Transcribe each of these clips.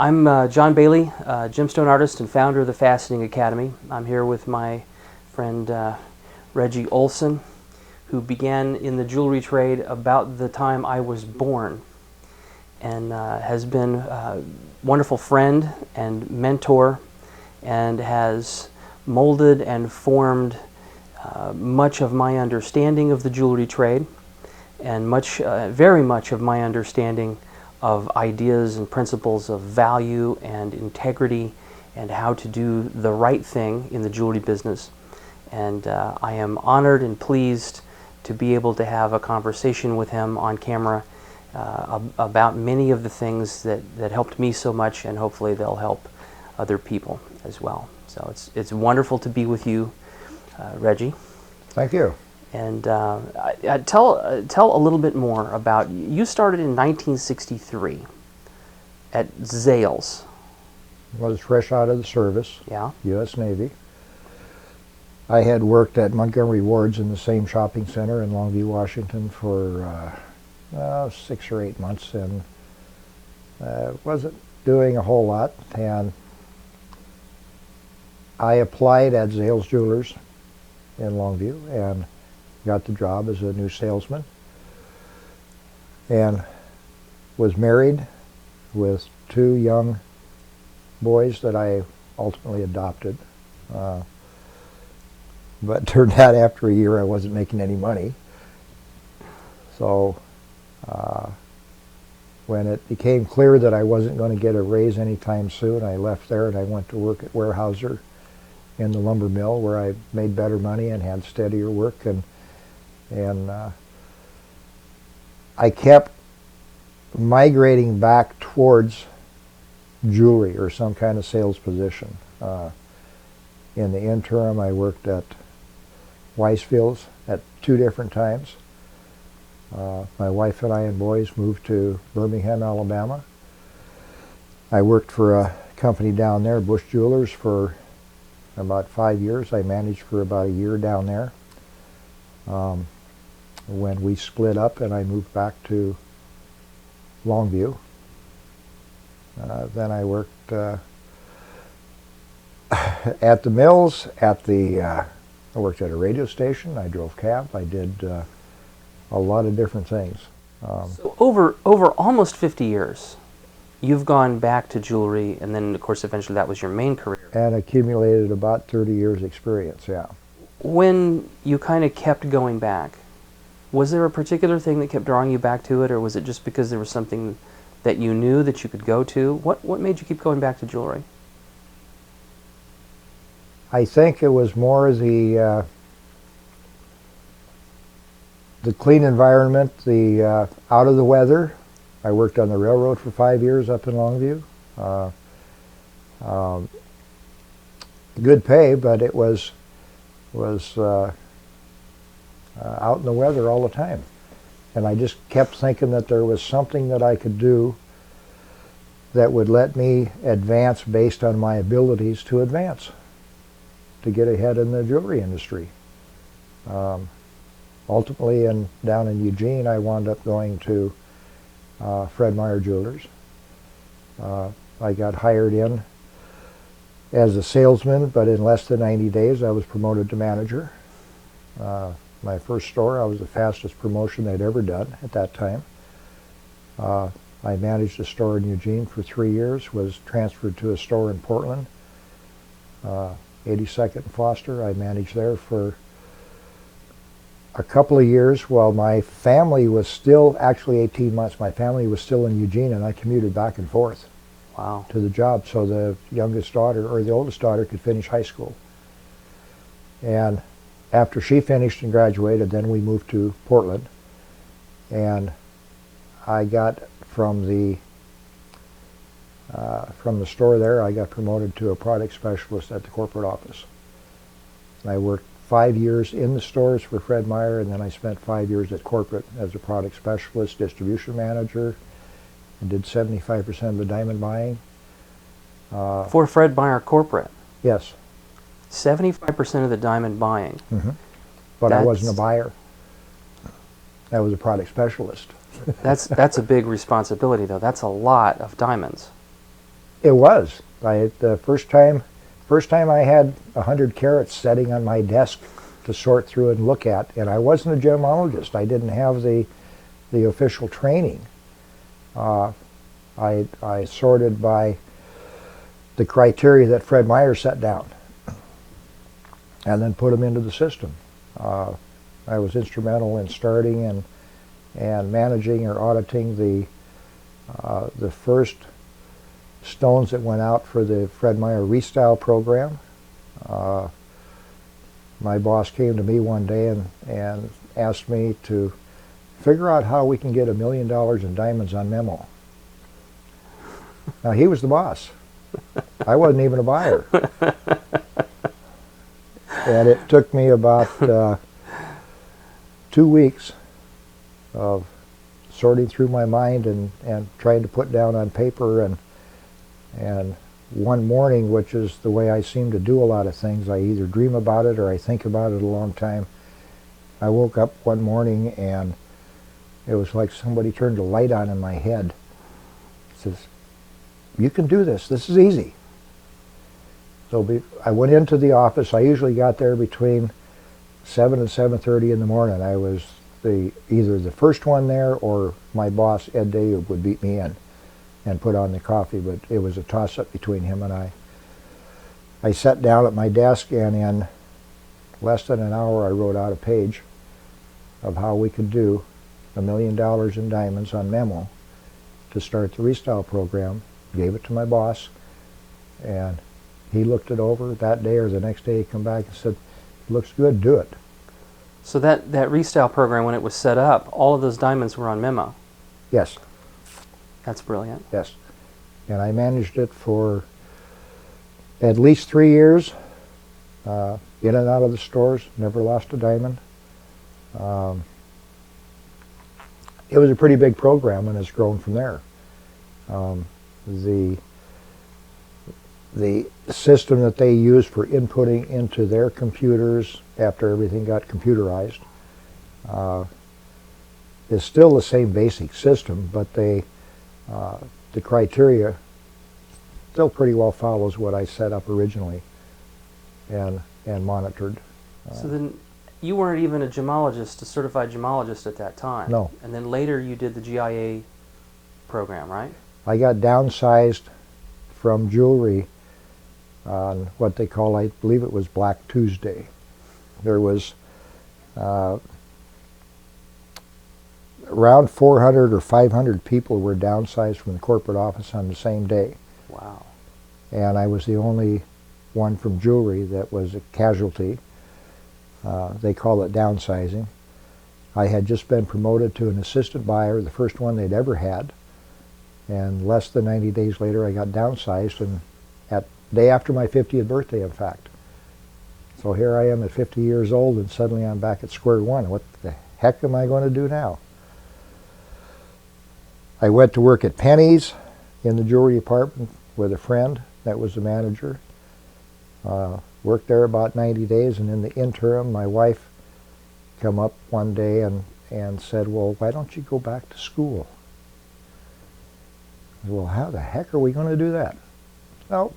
I'm John Bailey, gemstone artist and founder of the Faceting Academy. I'm here with my friend Reggie Olson, who began in the jewelry trade about the time I was born, and has been a wonderful friend and mentor, and has molded and formed much of my understanding of the jewelry trade, and very much of my understanding of ideas and principles of value and integrity and how to do the right thing in the jewelry business. And I am honored and pleased to be able to have a conversation with him on camera about many of the things that helped me so much, and hopefully they'll help other people as well. So it's wonderful to be with you, Reggie. Thank you. And tell a little bit more about, you started in 1963 at Zales. Was fresh out of the service, Yeah. U.S. Navy. I had worked at Montgomery Ward's in the same shopping center in Longview, Washington for 6 or 8 months, and wasn't doing a whole lot. And I applied at Zales Jewelers in Longview and got the job as a new salesman, and was married with 2 young boys that I ultimately adopted. But turned out after a year I wasn't making any money. So when it became clear that I wasn't going to get a raise anytime soon, I left there and I went to work at Weyerhaeuser in the lumber mill, where I made better money and had steadier work, and I kept migrating back towards jewelry or some kind of sales position. In the interim, I worked at Weisfield's at 2 different times. My wife and I and boys moved to Birmingham, Alabama. I worked for a company down there, Bush Jewelers, for about 5 years. I managed for about a year down there. When we split up and I moved back to Longview, then I worked at the mills, I worked at a radio station, I drove cab, I did a lot of different things. So over almost 50 years, you've gone back to jewelry, and then of course eventually that was your main career. And accumulated about 30 years experience, yeah. When you kind of kept going back, was there a particular thing that kept drawing you back to it, or was it just because there was something that you knew that you could go to? What made you keep going back to jewelry? I think it was more the clean environment, the out of the weather. I worked on the railroad for 5 years up in Longview. Good pay, but it was out in the weather all the time. And I just kept thinking that there was something that I could do that would let me advance based on my abilities to advance, to get ahead in the jewelry industry. Ultimately, down in Eugene, I wound up going to Fred Meyer Jewelers. I got hired in as a salesman, but in less than 90 days I was promoted to manager. My first store, I was the fastest promotion they'd ever done at that time. I managed a store in Eugene for 3 years, was transferred to a store in Portland, 82nd and Foster. I managed there for a couple of years while my family was still, actually 18 months, my family was still in Eugene, and I commuted back and forth. Wow. To the job, so the youngest daughter, or the oldest daughter, could finish high school. And after she finished and graduated, then we moved to Portland, and I got from the store there, I got promoted to a product specialist at the corporate office. And I worked 5 years in the stores for Fred Meyer, and then I spent 5 years at corporate as a product specialist, distribution manager, and did 75% of the diamond buying. For Fred Meyer Corporate? Yes. 75% of the diamond buying? Mm-hmm. But I wasn't a buyer. I was a product specialist. That's a big responsibility, though. That's a lot of diamonds. It was. The first time I had 100 carats sitting on my desk to sort through and look at, and I wasn't a gemologist. I didn't have the official training. I sorted by the criteria that Fred Meyer set down, and then put them into the system. I was instrumental in starting and managing or auditing the first stones that went out for the Fred Meyer Restyle program. My boss came to me one day and asked me to figure out how we can get $1 million in diamonds on memo. Now, he was the boss. I wasn't even a buyer. And it took me about 2 weeks of sorting through my mind and trying to put down on paper, and one morning, which is the way I seem to do a lot of things, I either dream about it or I think about it a long time. I woke up one morning and it was like somebody turned a light on in my head. It says, "You can do this. This is easy." So I went into the office. I usually got there between 7 and 7:30 in the morning. I was either the first one there, or my boss, Ed Day, would beat me in and put on the coffee, but it was a toss-up between him and I. I sat down at my desk, and in less than an hour I wrote out a page of how we could do $1 million in diamonds on memo to start the Restyle program. Gave it to my boss, and he looked it over that day or the next day. He come back and said, "Looks good, do it." So that Restyle program, when it was set up, all of those diamonds were on memo. Yes. That's brilliant. Yes. And I managed it for at least 3 years, in and out of the stores, never lost a diamond. It was a pretty big program, and it's grown from there. The system that they use for inputting into their computers after everything got computerized is still the same basic system, but the criteria still pretty well follows what I set up originally and monitored. So then you weren't even a certified gemologist at that time. No. And then later you did the GIA program, right? I got downsized from jewelry on what they call, I believe it was Black Tuesday. There was around 400 or 500 people were downsized from the corporate office on the same day. Wow. And I was the only one from jewelry that was a casualty. They call it downsizing. I had just been promoted to an assistant buyer, the first one they'd ever had. And less than 90 days later, I got downsized, and day after my 50th birthday, in fact. So here I am at 50 years old, and suddenly I'm back at square one. What the heck am I going to do now? I went to work at Penny's in the jewelry department with a friend that was the manager. Worked there about 90 days, and in the interim, my wife come up one day and said, "Well, why don't you go back to school?" I said, "Well, how the heck are we going to do that?" So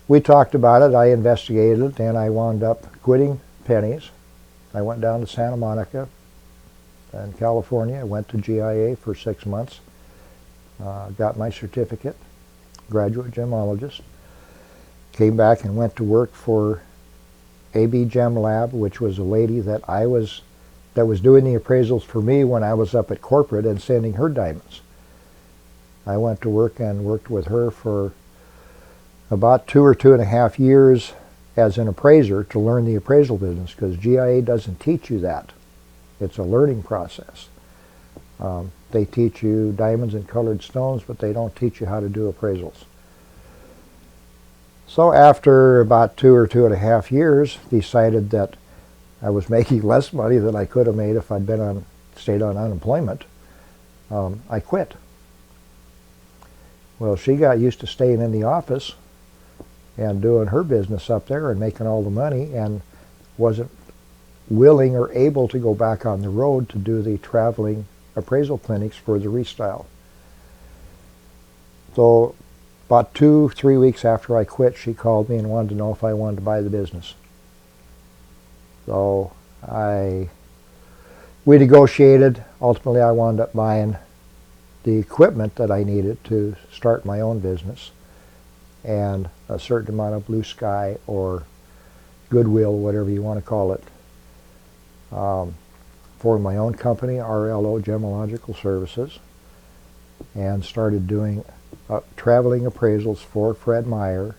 we talked about it, I investigated it, and I wound up quitting Penny's. I went down to Santa Monica in California. I went to GIA for 6 months, got my certificate, graduate gemologist. Came back and went to work for AB Gem Lab, which was a lady that was doing the appraisals for me when I was up at corporate and sending her diamonds. I went to work and worked with her for about 2 or 2.5 years as an appraiser to learn the appraisal business, because GIA doesn't teach you that. It's a learning process. They teach you diamonds and colored stones, but they don't teach you how to do appraisals. So after about 2 or 2.5 years, decided that I was making less money than I could have made if I'd stayed on unemployment. I quit. Well, she got used to staying in the office and doing her business up there and making all the money, and wasn't willing or able to go back on the road to do the traveling appraisal clinics for the Restyle. So About 2-3 weeks after I quit, she called me and wanted to know if I wanted to buy the business. So we negotiated. Ultimately, I wound up buying the equipment that I needed to start my own business and a certain amount of blue sky or goodwill, whatever you want to call it, for my own company, RLO Gemological Services, and started doing traveling appraisals for Fred Meyer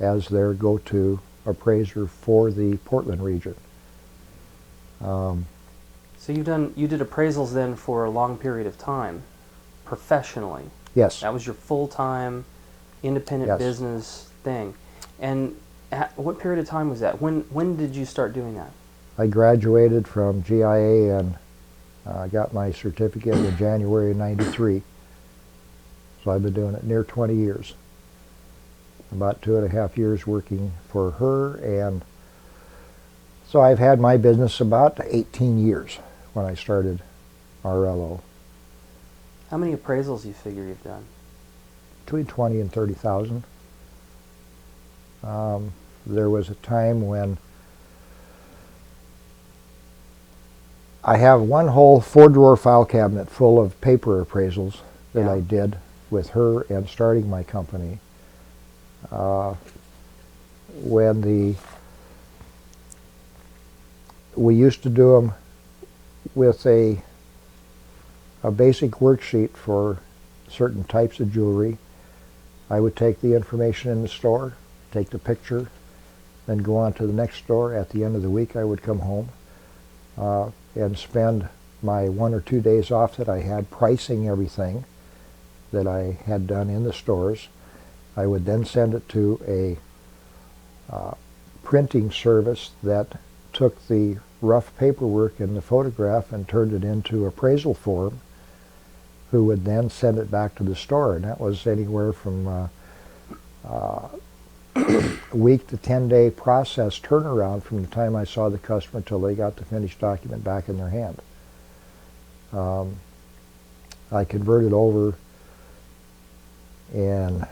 as their go-to appraiser for the Portland region. So you did appraisals then for a long period of time, professionally. Yes. That was your full-time, independent Yes. business thing. And what period of time was that? When did you start doing that? I graduated from GIA and got my certificate in January of '93. So I've been doing it near 20 years. About 2.5 years working for her, and so I've had my business about 18 years when I started RLO. How many appraisals do you figure you've done? Between 20 and 30,000. There was a time when I have one whole 4-drawer file cabinet full of paper appraisals that I did with her and starting my company. We used to do them with a basic worksheet for certain types of jewelry. I would take the information in the store, take the picture, then go on to the next store. At the end of the week, I would come home and spend my 1 or 2 days off that I had pricing everything that I had done in the stores. I would then send it to a printing service that took the rough paperwork and the photograph and turned it into appraisal form, who would then send it back to the store. And that was anywhere from a week to 10-day process turnaround from the time I saw the customer till they got the finished document back in their hand. I converted over in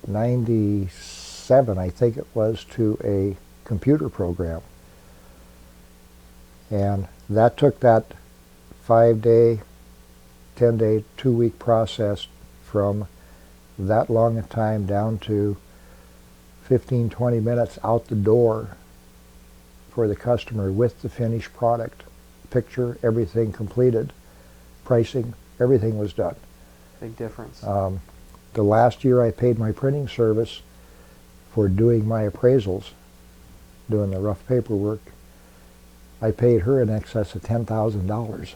'97, I think it was, to a computer program. And that took that 5-day, 10-day, 2-week process from that long a time down to 15-20 minutes out the door for the customer with the finished product. Picture, everything completed, pricing, everything was done. Big difference. The last year I paid my printing service for doing my appraisals, doing the rough paperwork, I paid her in excess of $10,000.